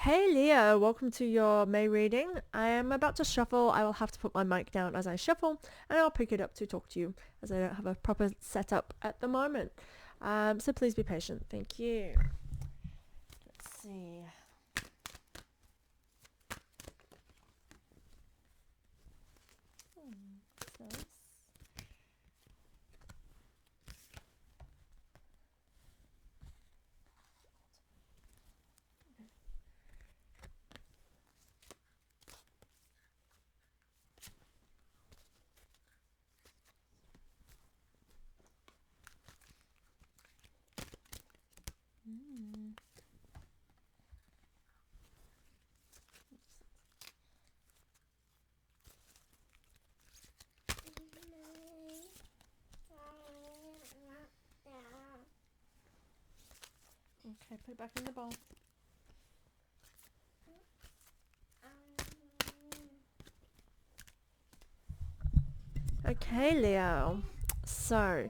Hey Leo, welcome to your May reading. I am about to shuffle. I will have to put my mic down as I shuffle and I'll pick it up to talk to you as I don't have a proper setup at the moment. So please be patient. Thank you. Let's see. That's nice. Mm. Okay, put it back in the bowl. Okay, Leo. So,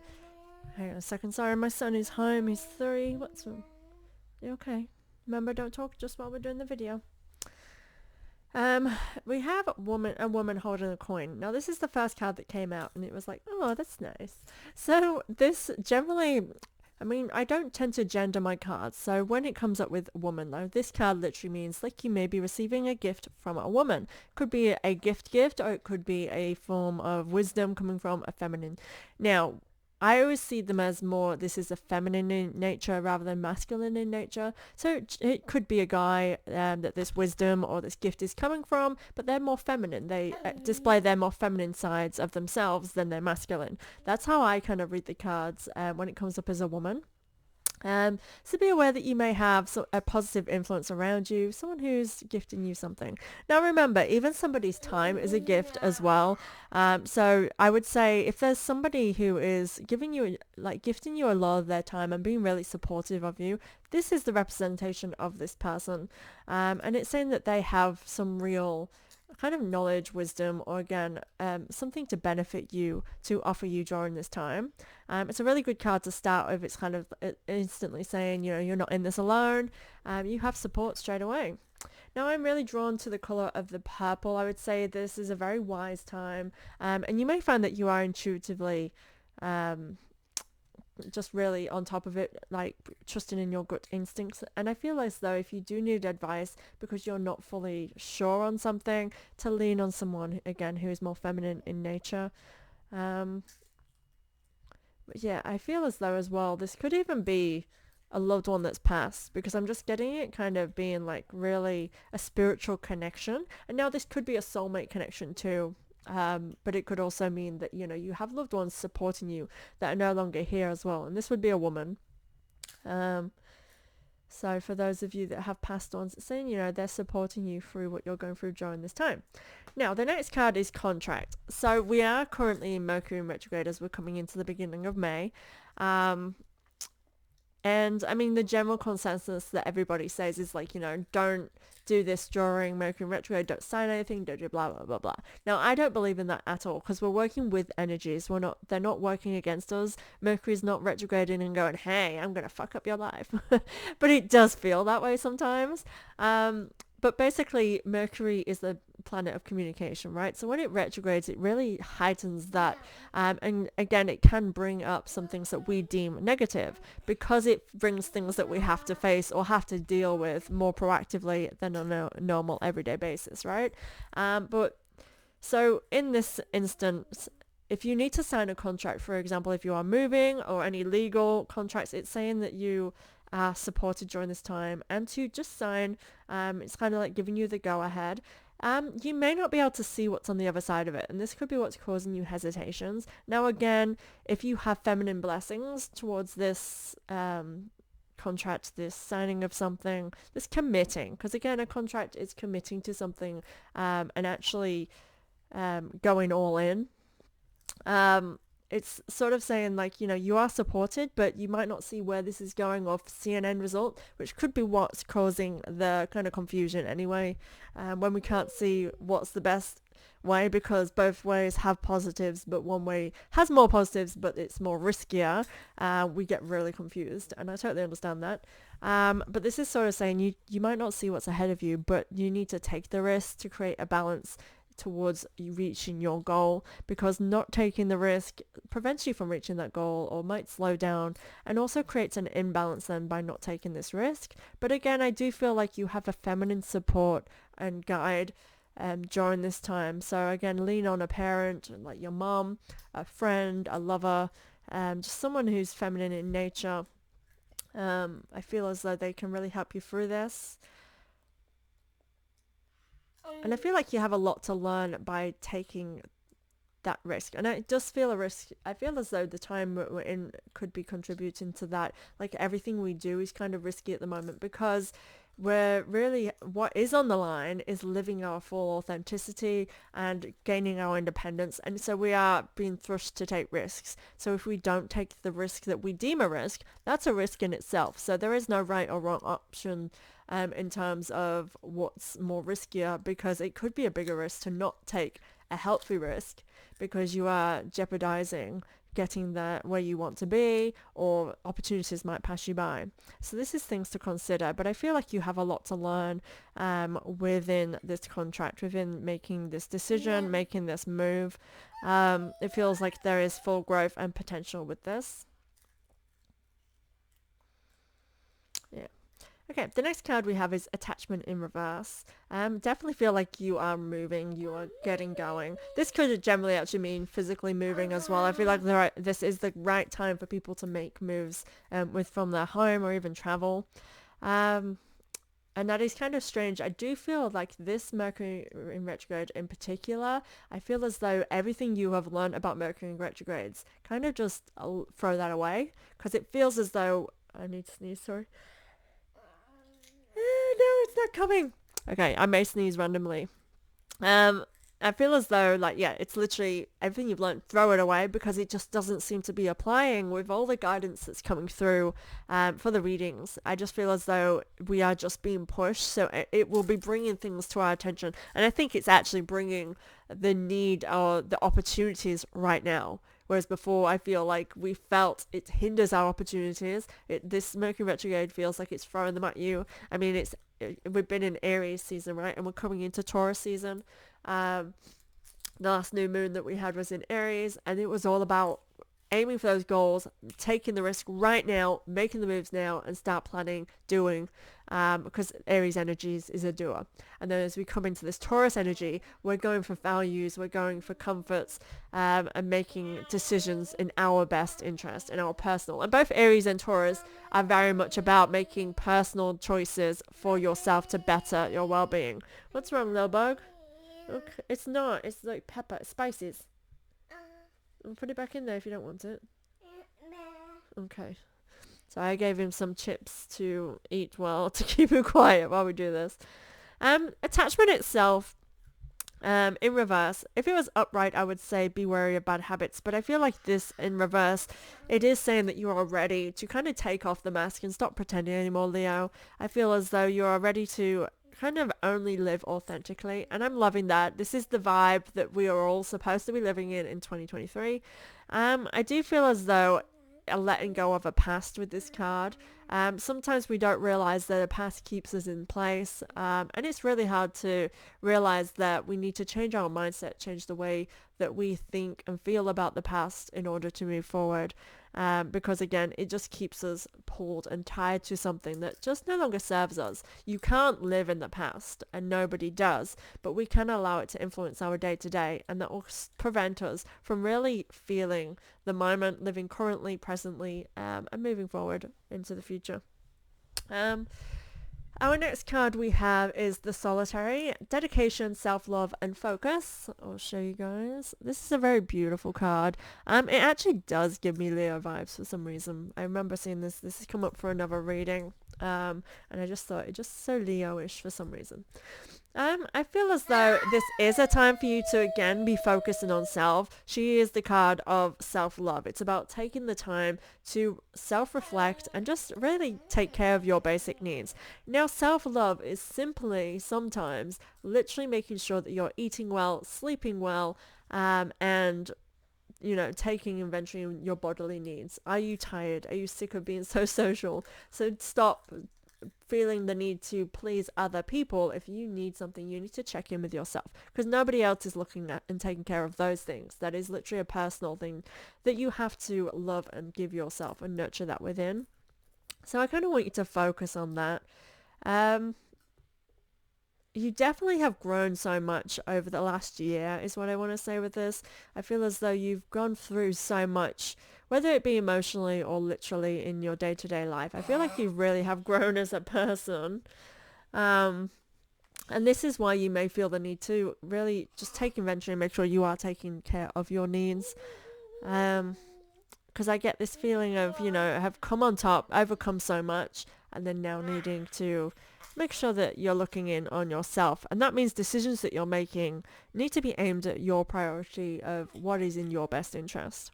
hang on a second. Sorry, my son is home. He's 3. What's wrong? You okay? Remember, don't talk just while we're doing the video. Um, we have a woman holding a coin. Now, this is the first card that came out, and it was like, oh, that's nice. So this generally, I mean, I don't tend to gender my cards. So when it comes up with woman, though, this card literally means like you may be receiving a gift from a woman. Could be a gift, or it could be a form of wisdom coming from a feminine. Now, I always see them as more, this is a feminine in nature rather than masculine in nature. So it could be a guy that this wisdom or this gift is coming from, but they're more feminine. They display their more feminine sides of themselves than their masculine. That's how I kind of read the cards when it comes up as a woman. So be aware that you may have a positive influence around you, someone who's gifting you something. Now remember, even somebody's time is a gift as well. So I would say if there's somebody who is giving you, like gifting you a lot of their time and being really supportive of you, this is the representation of this person. And it's saying that they have some real kind of knowledge, wisdom, or again, something to benefit you, to offer you during this time. It's a really good card to start with. It's kind of instantly saying, you know, you're not in this alone. You have support straight away. Now I'm really drawn to the colour of the purple. I would say this is a very wise time. And you may find that you are intuitively um, just really on top of it, like trusting in your gut instincts. And I feel as though if you do need advice because you're not fully sure on something, to lean on someone again who is more feminine in nature. Um, but yeah, I feel as though as well this could even be a loved one that's passed, because I'm just getting it kind of being like really a spiritual connection. And now this could be a soulmate connection too. But it could also mean that, you know, you have loved ones supporting you that are no longer here as well. And this would be a woman. Um, so for those of you that have passed on, it's saying, you know, they're supporting you through what you're going through during this time. Now, the next card is contract. So we are currently in Mercury in retrograde as we're coming into the beginning of May. Um, and I mean, the general consensus that everybody says is like, you know, don't do this during Mercury retrograde, don't sign anything, don't do blah, blah, blah, blah. Now, I don't believe in that at all, because we're working with energies. They're not working against us. Mercury's not retrograding and going, hey, I'm going to fuck up your life. But it does feel that way sometimes. But basically, Mercury is the planet of communication, right? So when it retrogrades, it really heightens that. And again, it can bring up some things that we deem negative, because it brings things that we have to face or have to deal with more proactively than on a normal everyday basis, right? But so in this instance, if you need to sign a contract, for example, if you are moving or any legal contracts, it's saying that you are supported during this time and to just sign. It's kind of like giving you the go ahead. You may not be able to see what's on the other side of it, and this could be what's causing you hesitations. Now, again, if you have feminine blessings towards this contract, this signing of something, this committing, because again, a contract is committing to something and actually going all in. Um, it's sort of saying like, you are supported, but you might not see where this is going or see an end result, which could be what's causing the kind of confusion anyway, when we can't see what's the best way, because both ways have positives, but one way has more positives, but it's more riskier. We get really confused, and I totally understand that. But this is sort of saying you might not see what's ahead of you, but you need to take the risk to create a balance towards you reaching your goal, because not taking the risk prevents you from reaching that goal or might slow down, and also creates an imbalance then by not taking this risk. But again, I do feel like you have a feminine support and guide during this time. So again, lean on a parent like your mom, a friend, a lover, just someone who's feminine in nature. I feel as though they can really help you through this. And I feel like you have a lot to learn by taking that risk. And I just feel a risk. I feel as though the time we're in could be contributing to that. Like everything we do is kind of risky at the moment, because we're really, what is on the line is living our full authenticity and gaining our independence. And so we are being thrust to take risks. So if we don't take the risk that we deem a risk, that's a risk in itself. So there is no right or wrong option in terms of what's more riskier, because it could be a bigger risk to not take a healthy risk, because you are jeopardizing getting there where you want to be, or opportunities might pass you by. So this is things to consider, but I feel like you have a lot to learn within this contract, within making this decision, making this move. It feels like there is full growth and potential with this. Yeah. Okay, the next card we have is Attachment in Reverse. Definitely feel like you are moving, you are getting going. This could generally actually mean physically moving as well. I feel like this is the right time for people to make moves from their home or even travel. And that is kind of strange. I do feel like this Mercury in retrograde in particular, I feel as though everything you have learned about Mercury in retrogrades, kind of just throw that away, because it feels as though, I need to sneeze, sorry. No, it's not coming. Okay, I may sneeze randomly. I feel as though, like, yeah, it's literally everything you've learned, throw it away, because it just doesn't seem to be applying with all the guidance that's coming through for the readings. I just feel as though we are just being pushed, so it will be bringing things to our attention. And I think it's actually bringing the need or the opportunities right now. Whereas before, I feel like we felt it hinders our opportunities. This Mercury retrograde feels like it's throwing them at you. I mean, we've been in Aries season, right? And we're coming into Taurus season. The last new moon that we had was in Aries, and it was all about aiming for those goals, taking the risk right now, making the moves now, and start planning, doing, because Aries energies is a doer. And then as we come into this Taurus energy, we're going for values, we're going for comforts, and making decisions in our best interest, in our personal. And both Aries and Taurus are very much about making personal choices for yourself to better your well-being. What's wrong, little bug? Okay, it's not. It's like pepper, spices. I'll put it back in there if you don't want it. Okay. So I gave him some chips to eat to keep him quiet while we do this. Attachment itself, in reverse, if it was upright, I would say be wary of bad habits. But I feel like this in reverse, it is saying that you are ready to kind of take off the mask and stop pretending anymore, Leo. I feel as though you are ready to kind of only live authentically, and I'm loving that. This is the vibe that we are all supposed to be living in 2023. I do feel as though a letting go of a past with this card. Sometimes we don't realize that a past keeps us in place, and it's really hard to realize that we need to change our mindset, change the way that we think and feel about the past in order to move forward. Because again, it just keeps us pulled and tied to something that just no longer serves us. You can't live in the past, and nobody does, but we can allow it to influence our day to day, and that will prevent us from really feeling the moment, living currently, presently, and moving forward into the future. Our next card we have is the Solitary, Dedication, Self-Love and Focus. I'll show you guys. This is a very beautiful card. It actually does give me Leo vibes for some reason. I remember seeing this. This has come up for another reading. And I just thought it just so Leo-ish for some reason. I feel as though this is a time for you to again be focusing on self. She is the card of self-love. It's about taking the time to self-reflect and just really take care of your basic needs. Now, self-love is simply sometimes literally making sure that you're eating well, sleeping well, and taking inventory of your bodily needs. Are you tired? Are you sick of being so social? So stop feeling the need to please other people. If you need something, you need to check in with yourself, because nobody else is looking at and taking care of those things. That is literally a personal thing that you have to love and give yourself and nurture that within. So I kind of want you to focus on that. You definitely have grown so much over the last year is what I want to say with this. I feel as though you've gone through so much, whether it be emotionally or literally in your day-to-day life. I feel like you really have grown as a person. And this is why you may feel the need to really just take inventory and make sure you are taking care of your needs. Because I get this feeling of, have come on top, overcome so much, and then now needing to make sure that you're looking in on yourself. And that means decisions that you're making need to be aimed at your priority of what is in your best interest.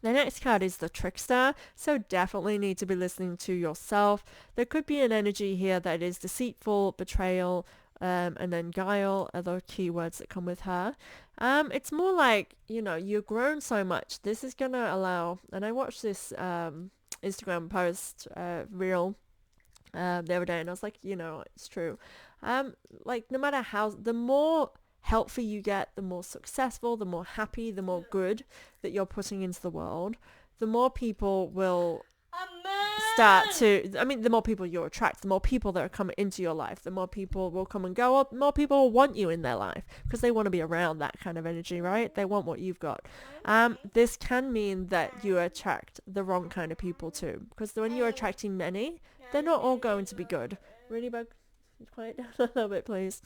The next card is the Trickster, so definitely need to be listening to yourself. There could be an energy here that is deceitful, betrayal, and then guile are the key words that come with her. It's more like, you've grown so much. This is going to allow, and I watched this Instagram post, reel, the other day, and I was like, it's true. Like, no matter how, the more healthy you get, the more successful, the more happy, the more good that you're putting into the world, the more people will the more people you attract, the more people that are coming into your life, the more people will come and go, or more people will want you in their life because they want to be around that kind of energy, right? They want what you've got. This can mean that you attract the wrong kind of people too, because when you're attracting many, they're not all going to be good. Really, Bug? Quiet down a little bit, please.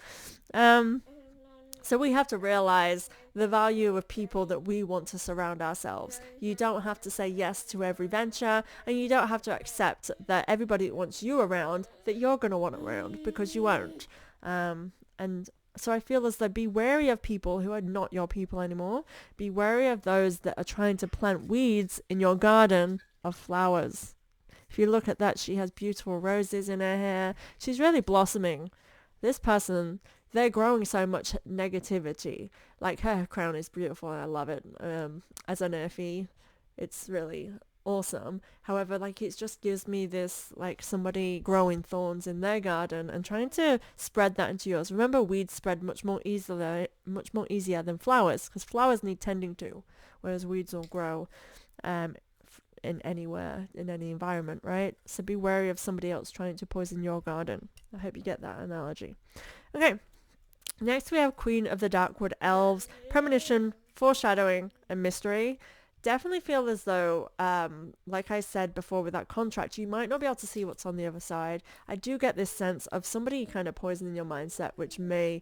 So we have to realize the value of people that we want to surround ourselves. You don't have to say yes to every venture, and you don't have to accept that everybody that wants you around, that you're going to want around, because you won't. And so I feel as though be wary of people who are not your people anymore. Be wary of those that are trying to plant weeds in your garden of flowers. If you look at that, she has beautiful roses in her hair. She's really blossoming. This person, they're growing so much negativity. Like, her crown is beautiful and I love it. As an earthy, it's really awesome. However, like, it just gives me this, like, somebody growing thorns in their garden and trying to spread that into yours. Remember, weeds spread much more easier than flowers, because flowers need tending to, whereas weeds will grow in anywhere, in any environment, right? So be wary of somebody else trying to poison your garden. I hope you get that analogy. Okay. Next we have Queen of the Darkwood Elves, premonition, foreshadowing, and mystery. Definitely feel as though, like I said before with that contract, you might not be able to see what's on the other side. I do get this sense of somebody kind of poisoning your mindset, which may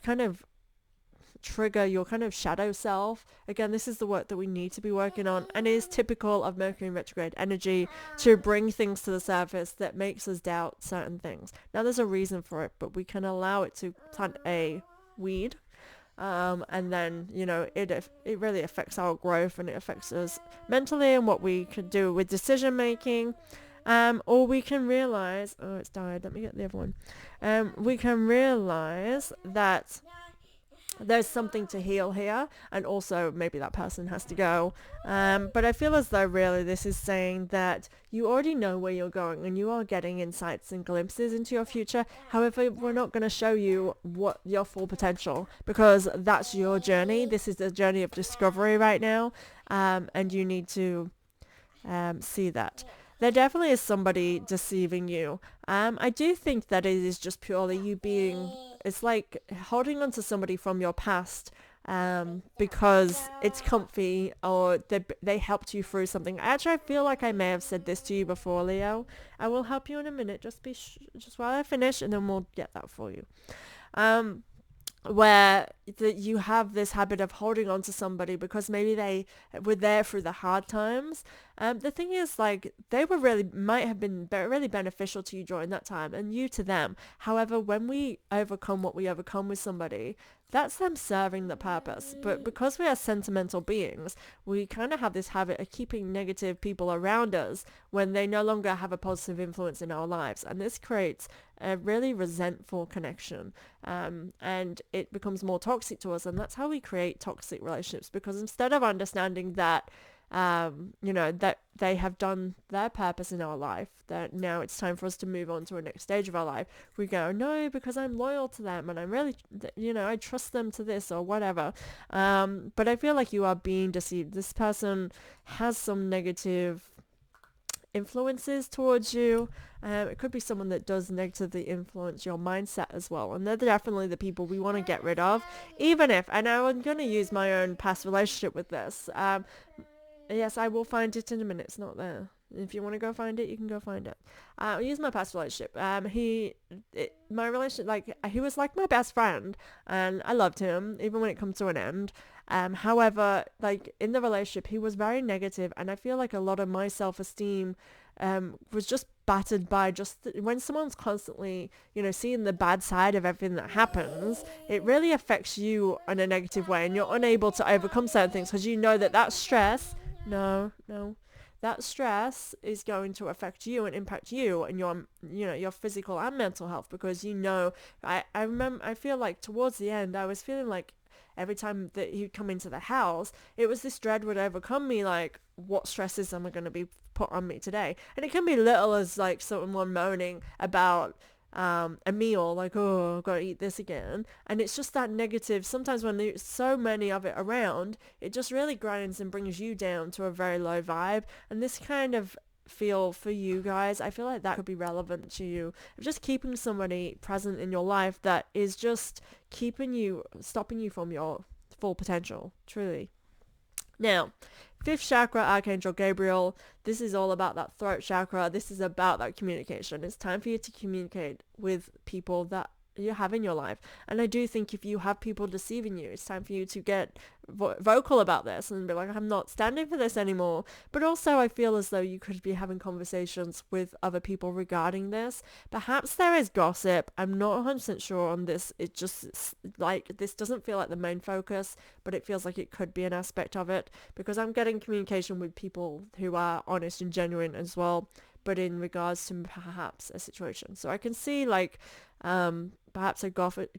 kind of trigger your kind of shadow self. Again, this is the work that we need to be working on, and it is typical of Mercury in retrograde energy to bring things to the surface that makes us doubt certain things. Now, there's a reason for it, but we can allow it to plant a weed, and then it really affects our growth, and it affects us mentally and what we can do with decision making. Or we can realize, oh, it's died, let me get the other one. We can realize that there's something to heal here, and also maybe that person has to go. But I feel as though really this is saying that you already know where you're going and you are getting insights and glimpses into your future. However, we're not going to show you what your full potential, because that's your journey. This is the journey of discovery right now, and you need to see that. There definitely is somebody deceiving you. I do think that it is just purely you being, it's like holding on to somebody from your past because it's comfy, or they helped you through something. Actually, I feel like I may have said this to you before, Leo. I will help you in a minute. Just just while I finish, and then we'll get that for you. Where you have this habit of holding on to somebody because maybe they were there through the hard times, The thing is, like, they were really, might have been really beneficial to you during that time and you to them. However, when we overcome what we overcome with somebody, that's them serving the purpose. But because we are sentimental beings, we kind of have this habit of keeping negative people around us when they no longer have a positive influence in our lives. And this creates a really resentful connection, and it becomes more toxic to us. And that's how we create toxic relationships, because instead of understanding that that they have done their purpose in our life, that now it's time for us to move on to a next stage of our life, we go, no, because I'm loyal to them and I'm really, I trust them to this or whatever. But I feel like you are being deceived. This person has some negative influences towards you. It could be someone that does negatively influence your mindset as well, and they're definitely the people we want to get rid of, even if, and I'm going to use my own past relationship with this. Yes, I will find it in a minute. It's not there. If you want to go find it, you can go find it. I'll use my past relationship. My relationship, like, he was like my best friend, and I loved him, even when it comes to an end. However, like, in the relationship, he was very negative, and I feel like a lot of my self-esteem was just battered by when someone's constantly, seeing the bad side of everything that happens, it really affects you in a negative way, and you're unable to overcome certain things because you know that stress, that stress is going to affect you and impact you and your physical and mental health, because I remember, I feel like towards the end, I was feeling like every time that he'd come into the house, it was this dread would overcome me, like, what stresses am I going to be put on me today? And it can be little as, like, someone moaning about a meal, like, oh, I've got to eat this again. And it's just that negative. Sometimes when there's so many of it around, it just really grinds and brings you down to a very low vibe. And this kind of feel for you guys, I feel like that could be relevant to you, of just keeping somebody present in your life that is just stopping you from your full potential, truly. Now, fifth chakra, Archangel Gabriel. This is all about that throat chakra. This is about that communication. It's time for you to communicate with people that you have in your life. And I do think if you have people deceiving you, it's time for you to get vocal about this and be like, I'm not standing for this anymore. But also I feel as though you could be having conversations with other people regarding this. Perhaps there is gossip. I'm not 100% sure on this. It just, like, this doesn't feel like the main focus, but it feels like it could be an aspect of it, because I'm getting communication with people who are honest and genuine as well, but in regards to perhaps a situation. So I can see, like, perhaps a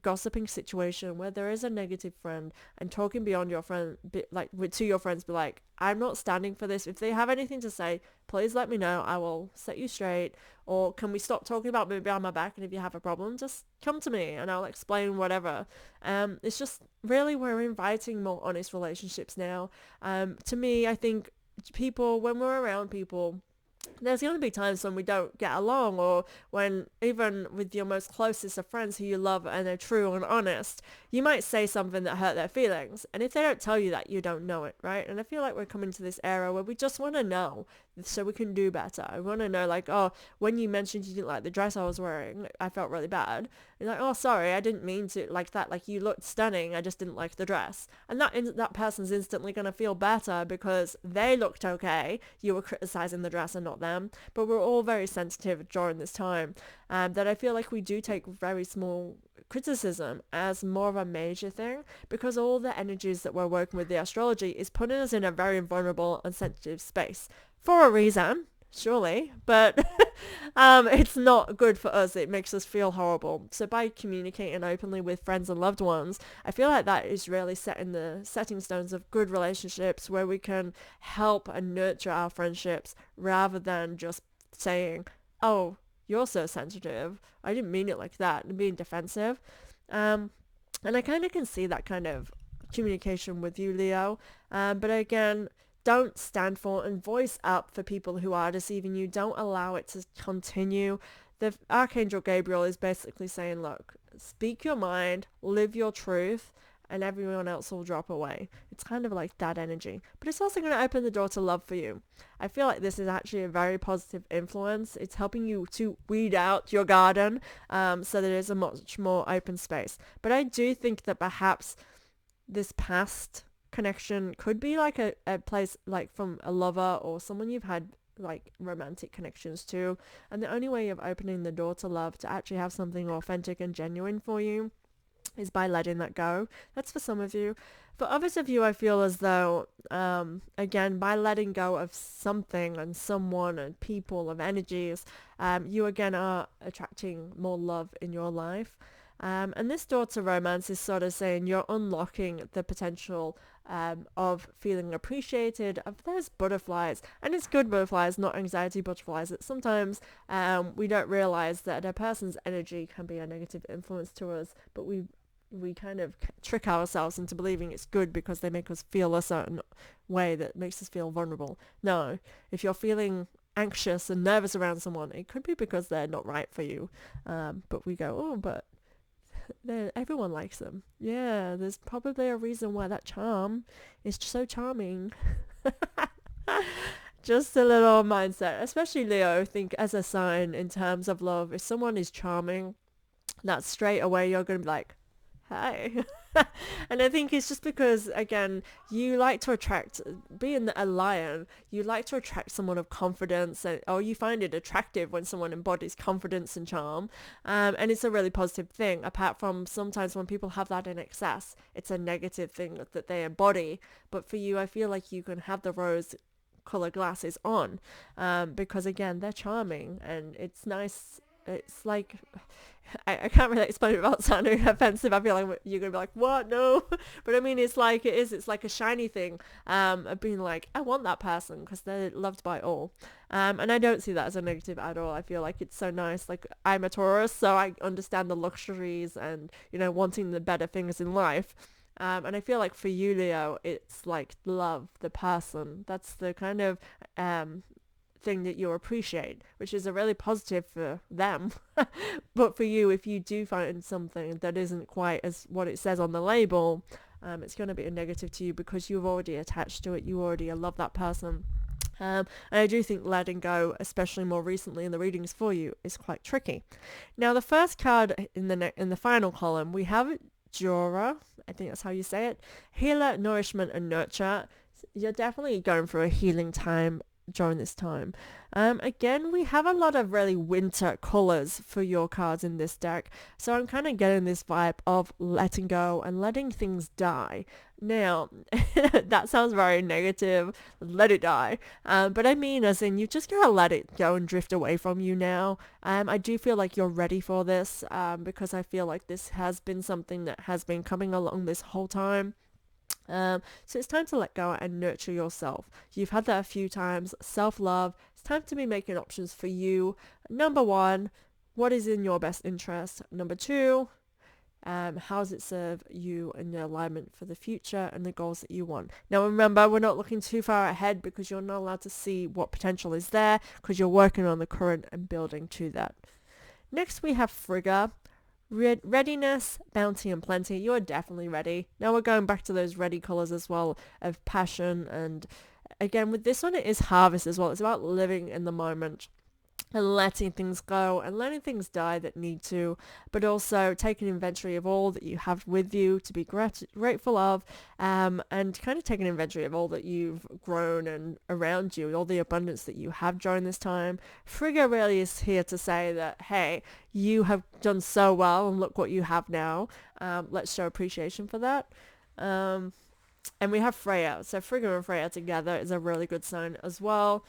gossiping situation where there is a negative friend, and talking beyond your friend, to your friends, be like, I'm not standing for this. If they have anything to say, please let me know. I will set you straight. Or can we stop talking about me behind my back? And if you have a problem, just come to me and I'll explain whatever. It's just really, we're inviting more honest relationships now. To me, I think when we're around people, there's going to be times when we don't get along, or when, even with your most closest of friends who you love and are true and honest, you might say something that hurt their feelings. And if they don't tell you that, you don't know it, right? And I feel like we're coming to this era where we just want to know so we can do better. I want to know, like, oh, when you mentioned you didn't like the dress I was wearing, I felt really bad. You're like, oh, sorry, I didn't mean to, like that. Like, you looked stunning, I just didn't like the dress. And that person's instantly going to feel better because they looked okay. You were criticizing the dress and not them. But we're all very sensitive during this time, that I feel like we do take very small criticism as more of a major thing, because all the energies that we're working with, the astrology, is putting us in a very vulnerable and sensitive space for a reason, surely, but it's not good for us. It makes us feel horrible. So by communicating openly with friends and loved ones, I feel like that is really setting the setting stones of good relationships where we can help and nurture our friendships, rather than just saying, oh, you're so sensitive, I didn't mean it like that, and being defensive. And I kind of can see that kind of communication with you, Leo. But again, don't stand for and voice up for people who are deceiving you. Don't allow it to continue. The Archangel Gabriel is basically saying, look, speak your mind, live your truth, and everyone else will drop away. It's kind of like that energy. But it's also going to open the door to love for you. I feel like this is actually a very positive influence. It's helping you to weed out your garden, so that there's a much more open space. But I do think that perhaps this past connection could be like a place like from a lover or someone you've had like romantic connections to, and the only way of opening the door to love, to actually have something authentic and genuine for you, is by letting that go. That's for some of you. For others of you, I feel as though, again, by letting go of something and someone and people, of energies, you again are attracting more love in your life. And this door to romance is sort of saying you're unlocking the potential of feeling appreciated, of those butterflies. And it's good butterflies, not anxiety butterflies. That sometimes we don't realize that a person's energy can be a negative influence to us, but we kind of trick ourselves into believing it's good because they make us feel a certain way that makes us feel vulnerable. No, if you're feeling anxious and nervous around someone, it could be because they're not right for you. But we go, oh, but everyone likes them. Yeah, there's probably a reason why that charm is so charming. Just a little mindset, especially Leo. I think as a sign in terms of love, if someone is charming, that straight away you're going to be like, hi. And I think it's just because, again, you like to attract, being a lion, you like to attract someone of confidence, or you find it attractive when someone embodies confidence and charm. And it's a really positive thing, apart from sometimes when people have that in excess, it's a negative thing that they embody. But for you, I feel like you can have the rose color glasses on, because again, they're charming and it's nice. It's like, I can't really explain it without sounding offensive. I feel like you're gonna be like, what? No. But I mean, it's like it's like a shiny thing, of being like, I want that person because they're loved by all. And I don't see that as a negative at all. I feel like it's so nice. Like, I'm a Taurus, so I understand the luxuries and, wanting the better things in life. And I feel like for you, Leo, it's like love, the person. That's the kind of thing that you appreciate, which is a really positive for them. But for you, if you do find something that isn't quite as what it says on the label, it's going to be a negative to you because you've already attached to it. You already love that person. And I do think letting go, especially more recently in the readings for you, is quite tricky. Now, the first card in the final column, we have Jora. I think that's how you say it. Healer, nourishment, and nurture. You're definitely going through a healing time during this time. Again, we have a lot of really winter colors for your cards in this deck, so I'm kind of getting this vibe of letting go and letting things die. Now, that sounds very negative, let it die, but I mean as in you just gotta let it go and drift away from you now. I do feel like you're ready for this, because I feel like this has been something that has been coming along this whole time. So it's time to let go and nurture yourself. You've had that a few times. Self-love. It's time to be making options for you. Number one, what is in your best interest? Number two, how does it serve you in the alignment for the future and the goals that you want? Now remember, we're not looking too far ahead because you're not allowed to see what potential is there because you're working on the current and building to that. Next we have Frigga. Readiness, bounty, and plenty. You're definitely ready. Now we're going back to those ready colors as well of passion, and again with this one it is harvest as well. It's about living in the moment and letting things go and letting things die that need to, but also taking inventory of all that you have with you to be grateful of, and kind of taking inventory of all that you've grown and around you, all the abundance that you have during this time. Frigga really is here to say that, hey, you have done so well and look what you have now. Let's show appreciation for that. And we have Freya. So Frigga and Freya together is a really good sign as well.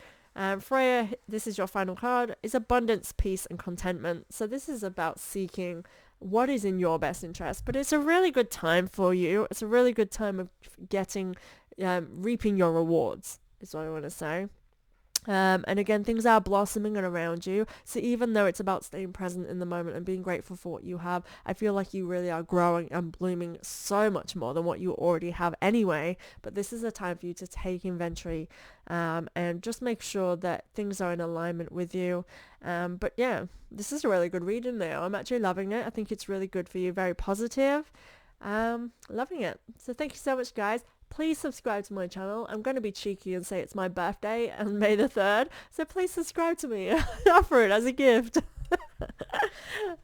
Freya, this is your final card, is abundance, peace, and contentment. So this is about seeking what is in your best interest, but it's a really good time for you. It's a really good time of getting, reaping your rewards, is what I want to say. And again, things are blossoming around you. So even though it's about staying present in the moment and being grateful for what you have, I feel like you really are growing and blooming so much more than what you already have anyway. But this is a time for you to take inventory, and just make sure that things are in alignment with you. But yeah, this is a really good reading now. I'm actually loving it. I think it's really good for you. Very positive. Loving it. So thank you so much, guys. Please subscribe to my channel. I'm going to be cheeky and say it's my birthday on May the 3rd. So please subscribe to me. Offer it as a gift.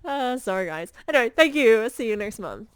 Sorry, guys. Anyway, thank you. See you next month.